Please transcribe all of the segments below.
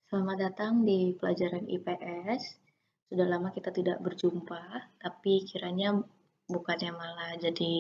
Selamat datang di pelajaran IPS. Sudah lama kita tidak berjumpa, tapi kiranya bukannya malah jadi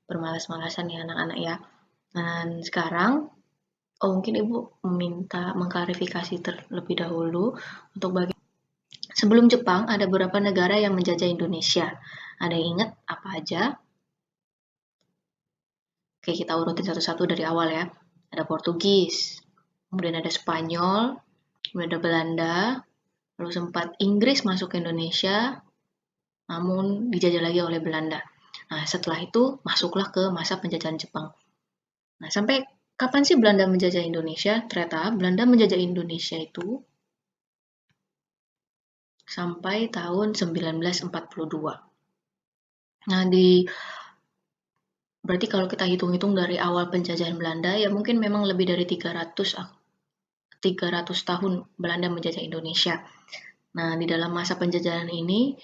bermalas-malasan ya anak-anak ya. Dan sekarang, mungkin Ibu meminta mengklarifikasi terlebih dahulu untuk sebelum Jepang ada beberapa negara yang menjajah Indonesia. Ada yang ingat apa aja? Oke, kita urutin satu-satu dari awal ya. Ada Portugis, kemudian ada Spanyol, kemudian ada Belanda, lalu sempat Inggris masuk ke Indonesia, namun dijajah lagi oleh Belanda. Nah, setelah itu masuklah ke masa penjajahan Jepang. Nah, sampai kapan sih Belanda menjajah Indonesia? Ternyata Belanda menjajah Indonesia itu sampai tahun 1942. Nah, berarti kalau kita hitung-hitung dari awal penjajahan Belanda, ya mungkin memang lebih dari 300 tahun Belanda menjajah Indonesia. Nah, di dalam masa penjajahan ini,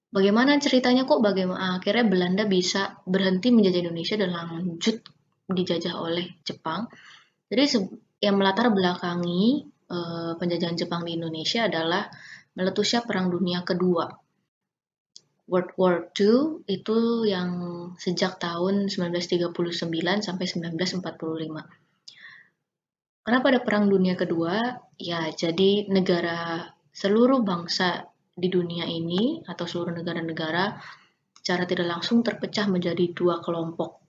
bagaimana ceritanya kok akhirnya Belanda bisa berhenti menjajah Indonesia dan lanjut dijajah oleh Jepang. Jadi yang melatar belakangi penjajahan Jepang di Indonesia adalah meletusnya Perang Dunia Kedua. World War II itu yang sejak tahun 1939 sampai 1945. Kenapa ada Perang Dunia Kedua? Ya, jadi seluruh bangsa di dunia ini atau seluruh negara-negara secara tidak langsung terpecah menjadi dua kelompok,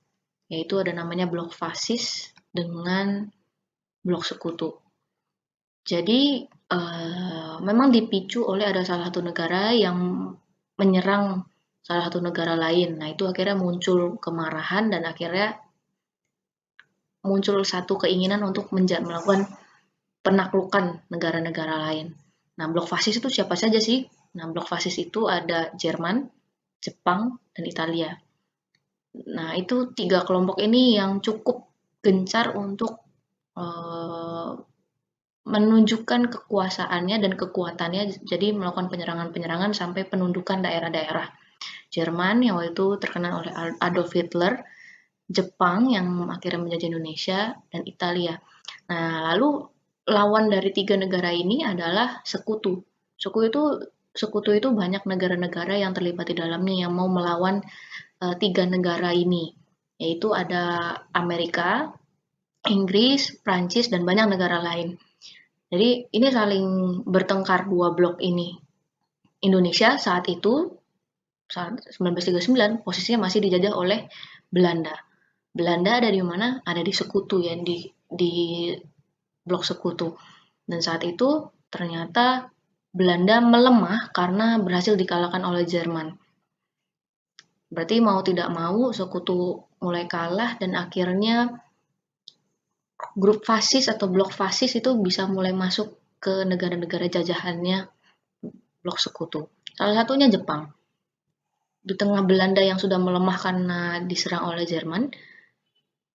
yaitu ada namanya blok fasis dengan blok sekutu. Jadi memang dipicu oleh ada salah satu negara yang menyerang salah satu negara lain. Nah, itu akhirnya muncul kemarahan dan akhirnya muncul satu keinginan untuk melakukan penaklukan negara-negara lain. Nah, blok fasis itu siapa saja sih? Nah, blok fasis itu ada Jerman, Jepang, dan Italia. Nah, itu tiga kelompok ini yang cukup gencar untuk menunjukkan kekuasaannya dan kekuatannya, jadi melakukan penyerangan-penyerangan sampai penundukan daerah-daerah. Jerman yang waktu itu terkenal oleh Adolf Hitler, Jepang yang akhirnya menjajah Indonesia, dan Italia. Nah, lalu lawan dari tiga negara ini adalah sekutu. Sekutu itu banyak negara-negara yang terlibat di dalamnya yang mau melawan tiga negara ini, yaitu ada Amerika, Inggris, Prancis, dan banyak negara lain. Jadi ini saling bertengkar dua blok ini. Indonesia saat itu, saat 1939, posisinya masih dijajah oleh Belanda. Belanda ada di mana? Ada di sekutu ya, di blok sekutu. Dan saat itu ternyata Belanda melemah karena berhasil dikalahkan oleh Jerman. Berarti mau tidak mau sekutu mulai kalah dan akhirnya grup fasis atau blok fasis itu bisa mulai masuk ke negara-negara jajahannya blok sekutu. Salah satunya Jepang. Di tengah Belanda yang sudah melemah karena diserang oleh Jerman,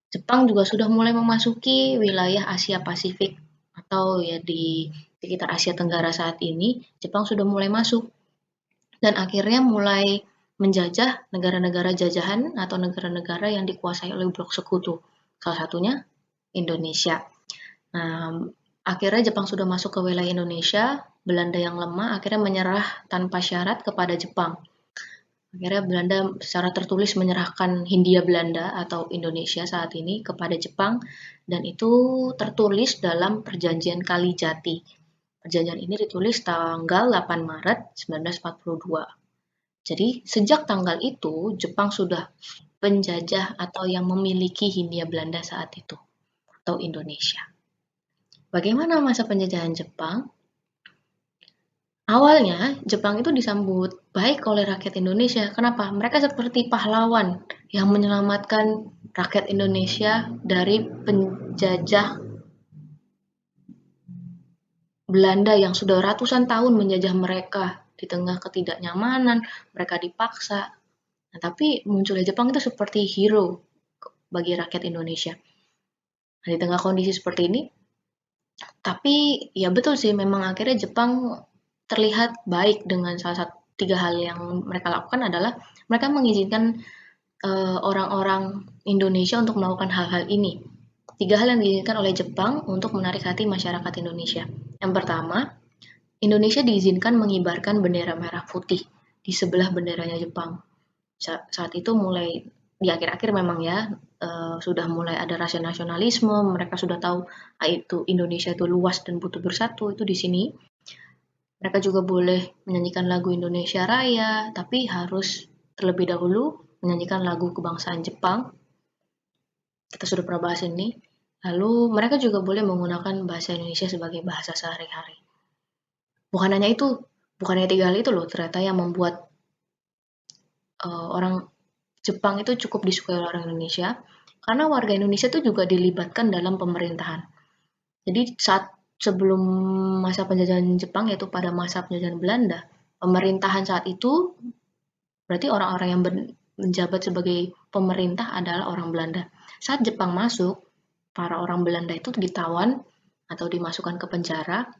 Jepang juga sudah mulai memasuki wilayah Asia Pasifik atau ya di sekitar Asia Tenggara saat ini, Jepang sudah mulai masuk dan akhirnya mulai menjajah negara-negara jajahan atau negara-negara yang dikuasai oleh blok sekutu. Salah satunya Indonesia. Nah, akhirnya Jepang sudah masuk ke wilayah Indonesia, Belanda yang lemah akhirnya menyerah tanpa syarat kepada Jepang. Akhirnya Belanda secara tertulis menyerahkan Hindia Belanda atau Indonesia saat ini kepada Jepang dan itu tertulis dalam Perjanjian Kalijati. Perjanjian ini ditulis tanggal 8 Maret 1942. Jadi sejak tanggal itu Jepang sudah penjajah atau yang memiliki Hindia Belanda saat itu atau Indonesia. Bagaimana masa penjajahan Jepang? Awalnya, Jepang itu disambut baik oleh rakyat Indonesia. Kenapa? Mereka seperti pahlawan yang menyelamatkan rakyat Indonesia dari penjajah Belanda yang sudah ratusan tahun menjajah mereka di tengah ketidaknyamanan, mereka dipaksa. Nah, tapi munculnya Jepang itu seperti hero bagi rakyat Indonesia. Nah, di tengah kondisi seperti ini, tapi ya betul sih, memang akhirnya Jepang terlihat baik dengan salah satu tiga hal yang mereka lakukan adalah mereka mengizinkan orang-orang Indonesia untuk melakukan hal-hal ini. Tiga hal yang diizinkan oleh Jepang untuk menarik hati masyarakat Indonesia. Yang pertama, Indonesia diizinkan mengibarkan bendera merah putih di sebelah benderanya Jepang. Saat itu mulai di akhir-akhir memang ya, sudah mulai ada rasa nasionalisme, mereka sudah tahu itu Indonesia itu luas dan butuh bersatu, itu di sini. Mereka juga boleh menyanyikan lagu Indonesia Raya, tapi harus terlebih dahulu menyanyikan lagu kebangsaan Jepang. Kita sudah pernah bahas ini. Lalu mereka juga boleh menggunakan bahasa Indonesia sebagai bahasa sehari-hari. Bukan hanya itu, bukan hanya 3 hal itu loh ternyata yang membuat orang Jepang itu cukup disukai oleh orang Indonesia, karena warga Indonesia itu juga dilibatkan dalam pemerintahan. Jadi saat sebelum masa penjajahan Jepang, yaitu pada masa penjajahan Belanda, pemerintahan saat itu berarti orang-orang yang menjabat sebagai pemerintah adalah orang Belanda. Saat Jepang masuk, para orang Belanda itu ditawan atau dimasukkan ke penjara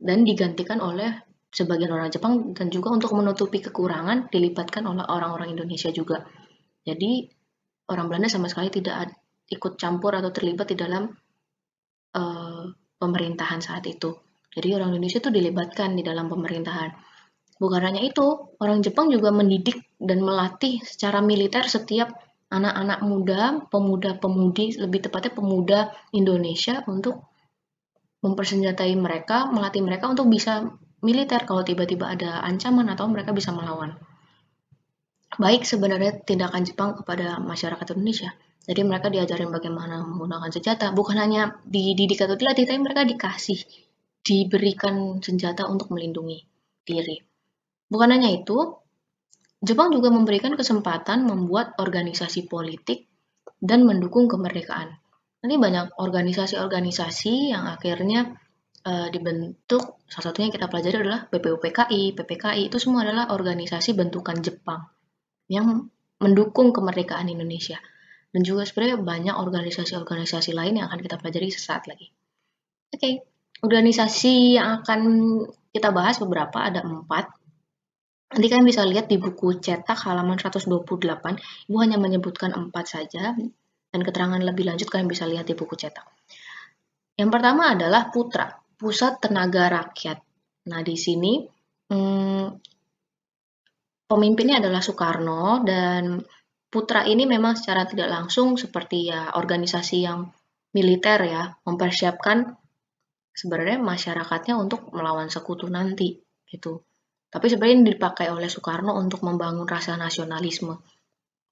dan digantikan oleh sebagian orang Jepang, dan juga untuk menutupi kekurangan dilibatkan oleh orang-orang Indonesia juga. Jadi orang Belanda sama sekali tidak ikut campur atau terlibat di dalam pemerintahan saat itu. Jadi orang Indonesia itu dilibatkan di dalam pemerintahan. Bukan hanya itu, orang Jepang juga mendidik dan melatih secara militer setiap anak-anak muda, pemuda-pemudi, lebih tepatnya pemuda Indonesia, untuk mempersenjatai mereka, melatih mereka untuk bisa militer kalau tiba-tiba ada ancaman atau mereka bisa melawan. Baik sebenarnya tindakan Jepang kepada masyarakat Indonesia. Jadi mereka diajarin bagaimana menggunakan senjata, bukan hanya dididik atau dilatih, tapi mereka diberikan senjata untuk melindungi diri. Bukan hanya itu, Jepang juga memberikan kesempatan membuat organisasi politik dan mendukung kemerdekaan. Nanti banyak organisasi-organisasi yang akhirnya dibentuk, salah satunya yang kita pelajari adalah BPUPKI, PPKI, itu semua adalah organisasi bentukan Jepang yang mendukung kemerdekaan Indonesia. Dan juga sebenarnya banyak organisasi-organisasi lain yang akan kita pelajari sesaat lagi. Oke, organisasi yang akan kita bahas beberapa, ada 4. Nanti kalian bisa lihat di buku cetak halaman 128, Ibu hanya menyebutkan 4 saja, dan keterangan lebih lanjut kalian bisa lihat di buku cetak. Yang pertama adalah Putra, Pusat Tenaga Rakyat. Nah, di sini pemimpinnya adalah Soekarno, dan Putra ini memang secara tidak langsung seperti ya organisasi yang militer ya, mempersiapkan sebenarnya masyarakatnya untuk melawan sekutu nanti gitu. Tapi sebenarnya ini dipakai oleh Soekarno untuk membangun rasa nasionalisme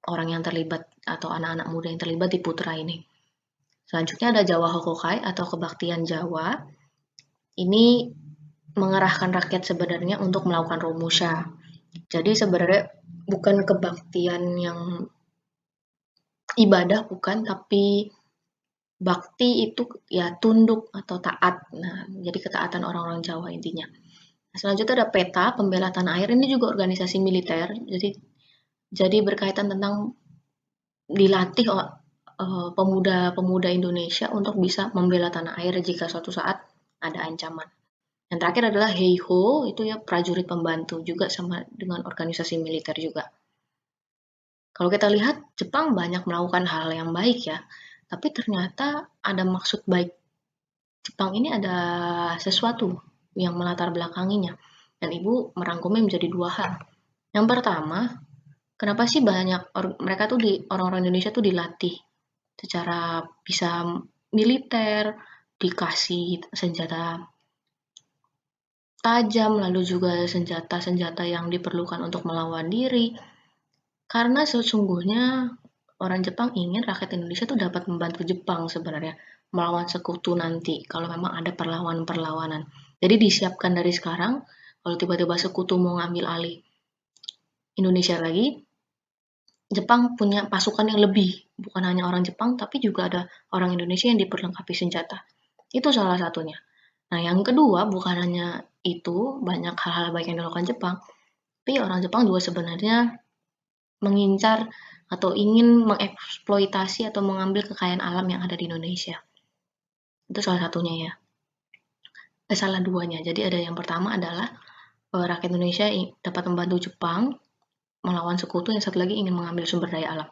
orang yang terlibat atau anak-anak muda yang terlibat di Putra ini. Selanjutnya ada Jawa Hokokai atau Kebaktian Jawa. Ini mengerahkan rakyat sebenarnya untuk melakukan Romusha. Jadi sebenarnya bukan kebaktian yang ibadah, bukan, tapi bakti itu ya tunduk atau taat. Nah, jadi ketaatan orang-orang Jawa intinya. Nah, selanjutnya ada PETA, Pembela Tanah Air. Ini juga organisasi militer. Jadi berkaitan tentang dilatih pemuda-pemuda Indonesia untuk bisa membela tanah air jika suatu saat ada ancaman. Yang terakhir adalah Heiho, itu ya prajurit pembantu, juga sama dengan organisasi militer juga. Kalau kita lihat, Jepang banyak melakukan hal yang baik ya, tapi ternyata ada maksud baik Jepang ini, ada sesuatu yang melatar belakanginya. Dan Ibu merangkumnya menjadi 2 hal. Yang pertama, kenapa sih banyak mereka tuh orang-orang Indonesia tuh dilatih secara bisa militer, dikasih senjata tajam, lalu juga senjata-senjata yang diperlukan untuk melawan diri. Karena sesungguhnya orang Jepang ingin rakyat Indonesia tuh dapat membantu Jepang sebenarnya melawan sekutu nanti kalau memang ada perlawanan-perlawanan. Jadi disiapkan dari sekarang, kalau tiba-tiba sekutu mau ngambil alih Indonesia lagi, Jepang punya pasukan yang lebih, bukan hanya orang Jepang, tapi juga ada orang Indonesia yang diperlengkapi senjata. Itu salah satunya. Nah, yang kedua, bukan hanya itu, banyak hal-hal baik yang dilakukan Jepang, tapi orang Jepang juga sebenarnya mengincar atau ingin mengeksploitasi atau mengambil kekayaan alam yang ada di Indonesia. Itu salah satunya ya. Salah duanya. Jadi ada yang pertama adalah rakyat Indonesia dapat membantu Jepang melawan sekutu, yang satu lagi ingin mengambil sumber daya alam.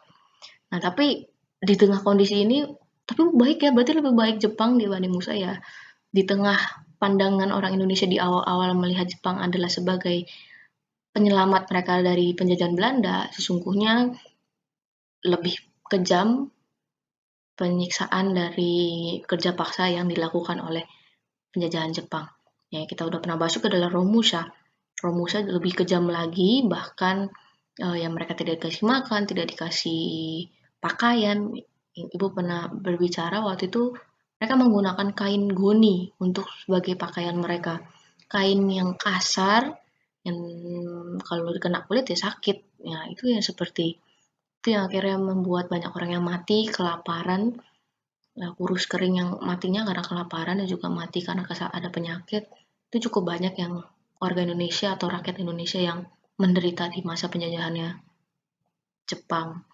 Nah, tapi di tengah kondisi ini, tapi baik ya, berarti lebih baik Jepang dibanding Musa ya. Di tengah pandangan orang Indonesia di awal-awal melihat Jepang adalah sebagai penyelamat mereka dari penjajahan Belanda, sesungguhnya lebih kejam penyiksaan dari kerja paksa yang dilakukan oleh penjajahan Jepang. Ya, kita udah pernah bahas juga adalah Romusha. Romusha lebih kejam lagi, bahkan yang mereka tidak dikasih makan, tidak dikasih pakaian. Ibu pernah berbicara waktu itu mereka menggunakan kain goni untuk sebagai pakaian mereka. Kain yang kasar, yang kalau kena kulit ya sakit. Ya, itu yang seperti itu yang akhirnya membuat banyak orang yang mati kelaparan, kurus kering yang matinya karena kelaparan dan juga mati karena ada penyakit. Itu cukup banyak yang warga Indonesia atau rakyat Indonesia yang menderita di masa penjajahannya Jepang.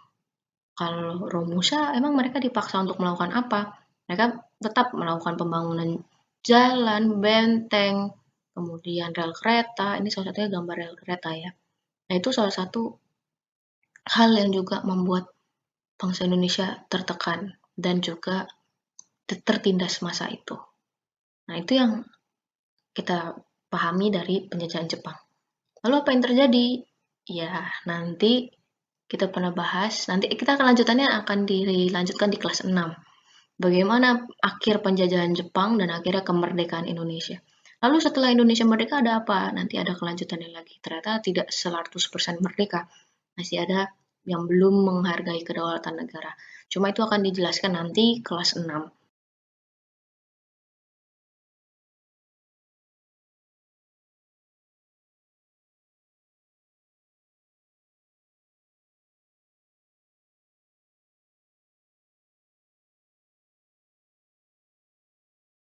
Kalau Romusha, emang mereka dipaksa untuk melakukan apa? Mereka tetap melakukan pembangunan jalan, benteng, kemudian rel kereta. Ini salah satunya gambar rel kereta ya. Nah, itu salah satu hal yang juga membuat bangsa Indonesia tertekan dan juga tertindas masa itu. Nah, itu yang kita pahami dari penjajahan Jepang. Lalu apa yang terjadi? Ya, nanti kita pernah bahas, nanti kita lanjutannya akan dilanjutkan di kelas 6. Bagaimana akhir penjajahan Jepang dan akhirnya kemerdekaan Indonesia. Lalu setelah Indonesia merdeka ada apa? Nanti ada kelanjutannya lagi. Ternyata tidak 100% merdeka. Masih ada yang belum menghargai kedaulatan negara. Cuma itu akan dijelaskan nanti kelas 6.